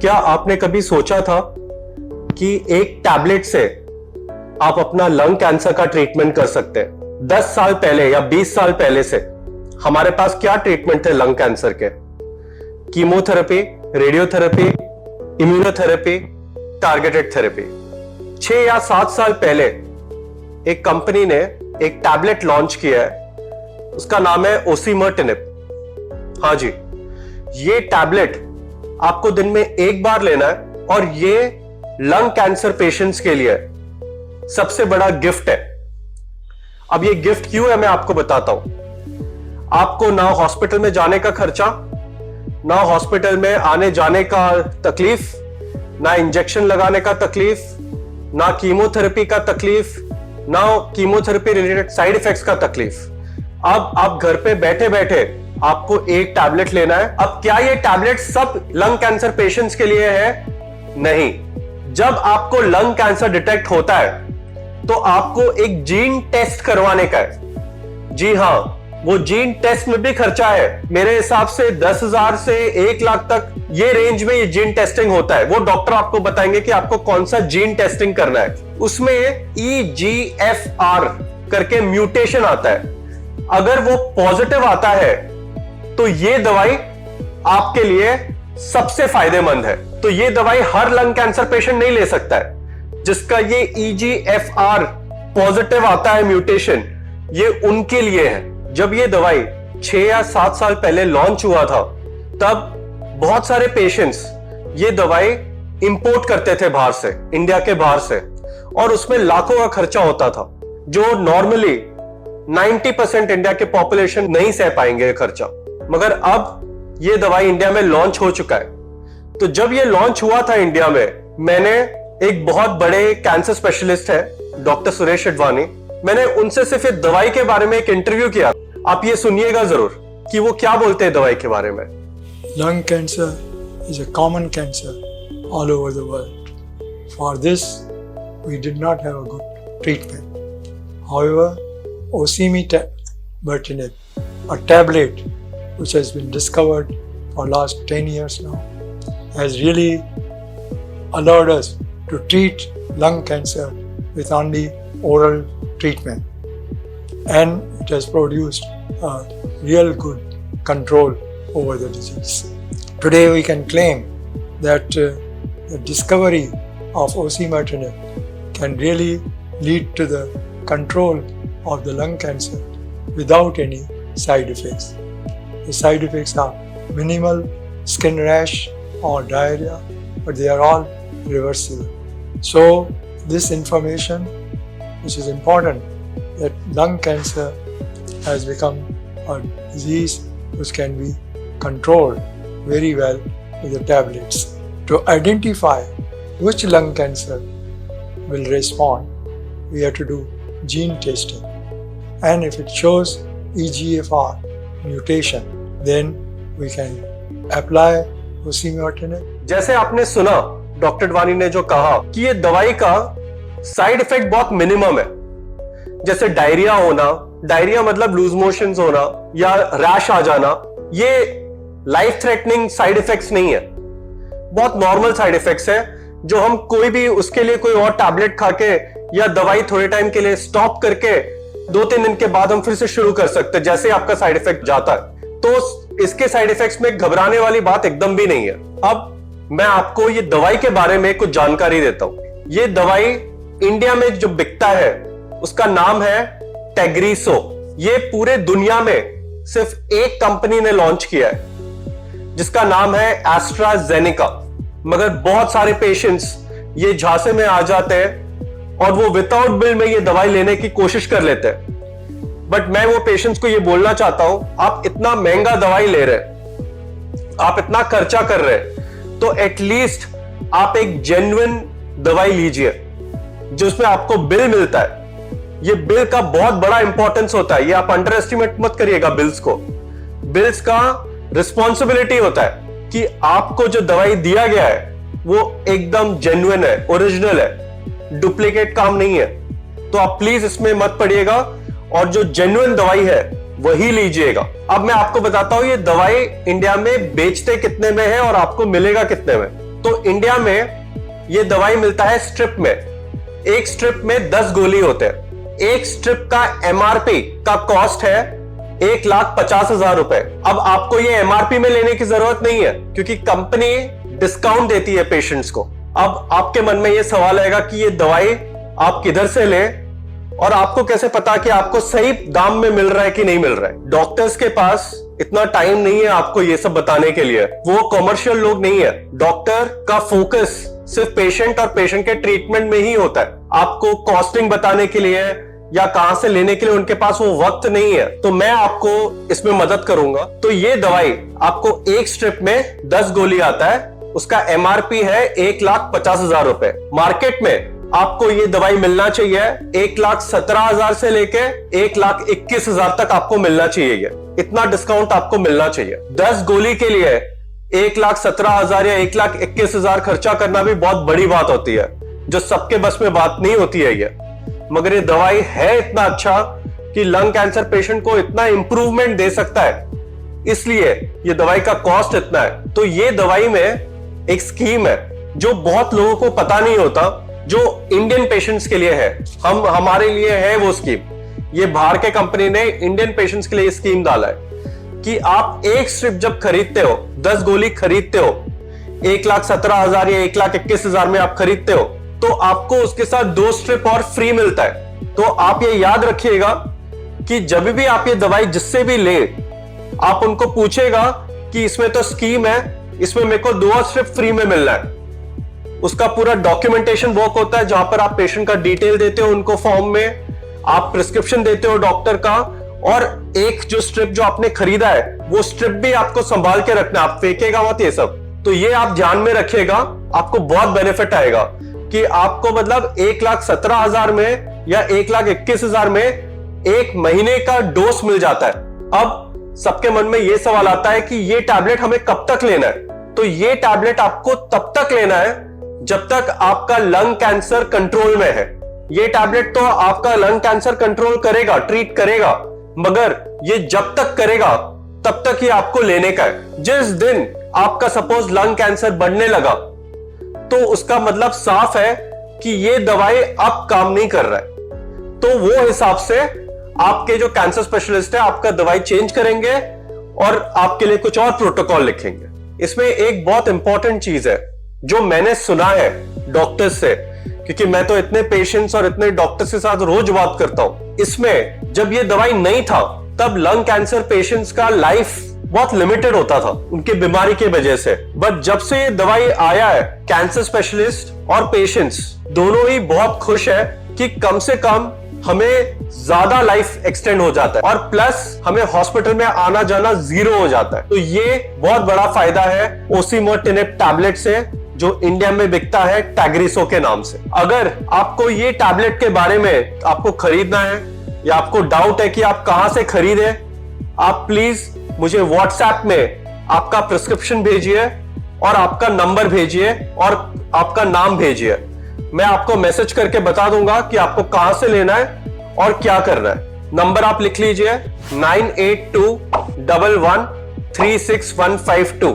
क्या आपने कभी सोचा था कि एक टैबलेट से आप अपना लंग कैंसर का ट्रीटमेंट कर सकते हैं? 10 साल पहले या 20 साल पहले से हमारे पास क्या ट्रीटमेंट थे लंग कैंसर के? Chemotherapy, radiotherapy, immunotherapy, targeted therapy. 6 या 7 साल पहले एक कंपनी ने एक टैबलेट लॉन्च किया है, उसका नाम है ओसिमर्टिनिब। हाँ जी, ये टैबलेट आपको दिन में एक बार लेना है और ये लंग कैंसर पेशेंट्स के लिए सबसे बड़ा गिफ्ट है। अब ये गिफ्ट क्यों है मैं आपको बताता हूं। आपको ना हॉस्पिटल में जाने का खर्चा, ना हॉस्पिटल में आने जाने का तकलीफ, ना इंजेक्शन लगाने का तकलीफ, ना कीमोथेरेपी का तकलीफ, ना कीमोथेरेपी रिलेटेड साइड इफेक्ट्स का तकलीफ। अब आप घर पे बैठे बैठे आपको एक टैबलेट लेना है। अब क्या ये टैबलेट सब लंग कैंसर पेशेंट्स के लिए है? नहीं। जब आपको लंग कैंसर डिटेक्ट होता है तो आपको एक जीन टेस्ट करवाने का है। जी हां, वो जीन टेस्ट में भी खर्चा है। मेरे हिसाब से 10,000 से 1 लाख तक ये रेंज में ये जीन टेस्टिंग होता है। वो डॉक्टर आपको बताएंगे कि आपको कौन सा जीन टेस्टिंग करना है। उसमें EGFR करके म्यूटेशन आता है। अगर वो पॉजिटिव आता है तो ये दवाई आपके लिए सबसे फायदेमंद है। तो ये दवाई हर लंग कैंसर पेशेंट नहीं ले सकता है। जिसका ये EGFR पॉजिटिव आता है म्यूटेशन, ये उनके लिए है। जब ये दवाई 6 या 7 साल पहले लॉन्च हुआ था तब बहुत सारे पेशेंट्स ये दवाई इंपोर्ट करते थे बाहर से, इंडिया के बाहर से, और उसमें लाखों का खर्चा होता था जो नॉर्मली 90% इंडिया के पॉपुलेशन नहीं सह पाएंगे खर्चा। मगर अब ये दवाई इंडिया में लॉन्च हो चुका है। तो जब ये लॉन्च हुआ था इंडिया में, मैंने एक बहुत बड़े कैंसर स्पेशलिस्ट है डॉक्टर सुरेश अडवाणी, मैंने उनसे सिर्फ इस दवाई के बारे में एक इंटरव्यू किया। आप ये सुनिएगा जरूर कि वो क्या बोलते हैं दवाई के बारे में। Lung cancer is a common cancer all over the world. For this, we did not have a good treatment. However, osimertinib, a tablet which has been discovered for last 10 years now, has really allowed us to treat lung cancer with only oral treatment, and it has produced a real good control over the disease. Today we can claim that the discovery of osimertinib can really lead to the control of the lung cancer without any side effects. The side effects are minimal, skin rash or diarrhea, but they are all reversible. So this information, which is important, that lung cancer has become a disease which can be controlled very well with the tablets. To identify which lung cancer will respond, we have to do gene testing. And if it shows EGFR mutation, then we can apply osimertinib. जैसे आपने सुना doctor Advani ने जो कहा कि ये दवाई का साइड इफेक्ट बहुत मिनिमम है। जैसे डायरिया होना, डायरिया मतलब लूज मोशंस होना या रैश आ जाना, ये लाइफ थ्रेटनिंग साइड इफेक्ट्स नहीं है, बहुत नॉर्मल साइड इफेक्ट्स है जो हम कोई भी उसके लिए कोई और टैबलेट खा के या दवाई थोड़े टाइम के लिए स्टॉप करके 2-3 दिन के बाद हम फिर से शुरू कर सकते हैं जैसे आपका साइड इफेक्ट जाता है। तो इसके साइड इफेक्ट्स में घबराने वाली बात एकदम भी नहीं है। अब मैं आपको ये दवाई के बारे में कुछ जानकारी देता हूं। ये दवाई इंडिया में जो बिकता है उसका नाम है टेग्रीसो। ये पूरे दुनिया में सिर्फ एक कंपनी ने लॉन्च किया है जिसका नाम है एस्ट्राजेनेका। मगर बहुत सारे पेशेंट्स ये झांसे में आ जाते हैं और वो विदाउट बिल में ये दवाई लेने की कोशिश कर लेते हैं। बट मैं वो पेशेंट्स को ये बोलना चाहता हूं, आप इतना महंगा दवाई ले रहे, आप इतना खर्चा कर रहे, तो एटलीस्ट आप एक जेन्युइन दवाई लीजिए जिसमें आपको बिल मिलता है। ये बिल का बहुत बड़ा इंपॉर्टेंस होता है, ये आप अंडर एस्टिमेट मत करिएगा बिल्स को। बिल्स का रिस्पॉन्सिबिलिटी होता है कि आपको जो दवाई दिया गया है वो एकदम जेन्युइन है, ओरिजिनल है, डुप्लीकेट काम नहीं है। तो आप प्लीज इसमें मत पड़िएगा और जो जेन्युइन दवाई है वही लीजिएगा। अब मैं आपको बताता हूं ये दवाई इंडिया में बेचते कितने में है और आपको मिलेगा कितने में। तो इंडिया में ये दवाई मिलता है स्ट्रिप में। एक स्ट्रिप में 10 गोली होते हैं। एक स्ट्रिप का एमआरपी का कॉस्ट है 1,50,000 रुपए। अब आपको ये एमआरपी में लेने की जरूरत नहीं है क्योंकि कंपनी डिस्काउंट देती है पेशेंट्स को। अब आपके मन में ये सवाल आएगा कि ये दवाई आप किधर से लें और आपको कैसे पता कि आपको सही दाम में मिल रहा है कि नहीं मिल रहा है। डॉक्टर्स के पास इतना टाइम नहीं है आपको ये सब बताने के लिए, वो कॉमर्शियल लोग नहीं है। डॉक्टर का फोकस सिर्फ पेशेंट और पेशेंट के ट्रीटमेंट में ही होता है। आपको कॉस्टिंग बताने के लिए या कहां से लेने के लिए उनके पास वो वक्त नहीं है। तो मैं आपको इसमें मदद करूंगा। तो ये दवाई आपको एक स्ट्रिप में 10 गोली आता है, उसका एमआरपी है 1,50,000 रुपए। मार्केट में आपको ये दवाई मिलना चाहिए 1,17,000 से लेके 1,21,000 तक आपको मिलना चाहिए। ये इतना डिस्काउंट आपको मिलना चाहिए। 10 गोली के लिए 1,17,000 या 1,21,000 खर्चा करना भी बहुत बड़ी बात होती है, जो सबके बस में बात नहीं होती है ये। मगर ये दवाई है इतना अच्छा कि लंग कैंसर पेशेंट को इतना इंप्रूवमेंट दे सकता है, इसलिए ये दवाई का कॉस्ट इतना है। तो ये दवाई में एक स्कीम है जो बहुत लोगों को पता नहीं होता, जो इंडियन पेशेंट्स के लिए है। हमारे लिए है वो स्कीम। ये बाहर के कंपनी ने इंडियन पेशेंट्स के लिए स्कीम डाला है कि आप एक स्ट्रिप जब खरीदते हो, 10 गोली खरीदते हो, 1,17,000 या 1,21,000 में आप खरीदते हो, तो आपको उसके साथ 2 स्ट्रिप और फ्री मिलता है। तो आप ये याद रखिएगा कि जब भी आप ये दवाई जिससे भी ले, आप उनको पूछेगा कि इसमें तो स्कीम है, इसमें मेरे को 2 स्ट्रिप फ्री में मिलना है। उसका पूरा डॉक्यूमेंटेशन वर्क होता है जहां पर आप पेशेंट का डिटेल देते हो उनको फॉर्म में, आप प्रिस्क्रिप्शन देते हो डॉक्टर का, और एक जो स्ट्रिप जो आपने खरीदा है वो स्ट्रिप भी आपको संभाल के रखना, आप फेंकेगा मत ये सब। तो ये आप ध्यान में रखिएगा, आपको बहुत बेनिफिट आएगा कि आपको मतलब 1,17,000 में या 1,21,000 में एक महीने का डोज मिल जाता है। अब सबके मन में ये सवाल आता है कि ये टैबलेट हमें कब तक लेना है। तो ये टैबलेट आपको तब तक लेना है जब तक आपका लंग कैंसर कंट्रोल में है। ये टैबलेट तो आपका लंग कैंसर कंट्रोल करेगा, ट्रीट करेगा, मगर ये जब तक करेगा तब तक ही आपको लेने का है। जिस दिन आपका सपोज लंग कैंसर बढ़ने लगा तो उसका मतलब साफ है कि ये दवाई अब काम नहीं कर रहा है। तो वो हिसाब से आपके जो कैंसर स्पेशलिस्ट है आपका दवाई चेंज करेंगे और आपके लिए कुछ और प्रोटोकॉल लिखेंगे। इसमें एक बहुत इंपॉर्टेंट चीज है जो मैंने सुना है डॉक्टर्स से, क्योंकि मैं तो इतने पेशेंट्स और इतने डॉक्टर्स के साथ रोज बात करता हूं। इसमें जब ये दवाई नहीं था तब लंग कैंसर पेशेंट्स का लाइफ बहुत लिमिटेड होता था उनकी बीमारी की वजह से। बट जब से ये दवाई आया है, कैंसर स्पेशलिस्ट और पेशेंट्स दोनों ही बहुत खुश है कि कम से कम हमें ज्यादा लाइफ एक्सटेंड हो जाता है और प्लस हमें हॉस्पिटल में आना जाना 0 हो जाता है। तो ये बहुत बड़ा फायदा है ओसिमोटिनिब टैबलेट से, जो इंडिया में बिकता है टैग्रिसो के नाम से। अगर आपको ये टैबलेट के बारे में आपको खरीदना है या आपको डाउट है कि आप कहां से खरीदे, आप प्लीज मुझे व्हाट्सएप में आपका प्रिस्क्रिप्शन भेजिए और आपका नंबर भेजिए और आपका नाम भेजिए। मैं आपको मैसेज करके बता दूंगा कि आपको कहां से लेना है और क्या करना है। नंबर आप लिख लीजिए 9821136152।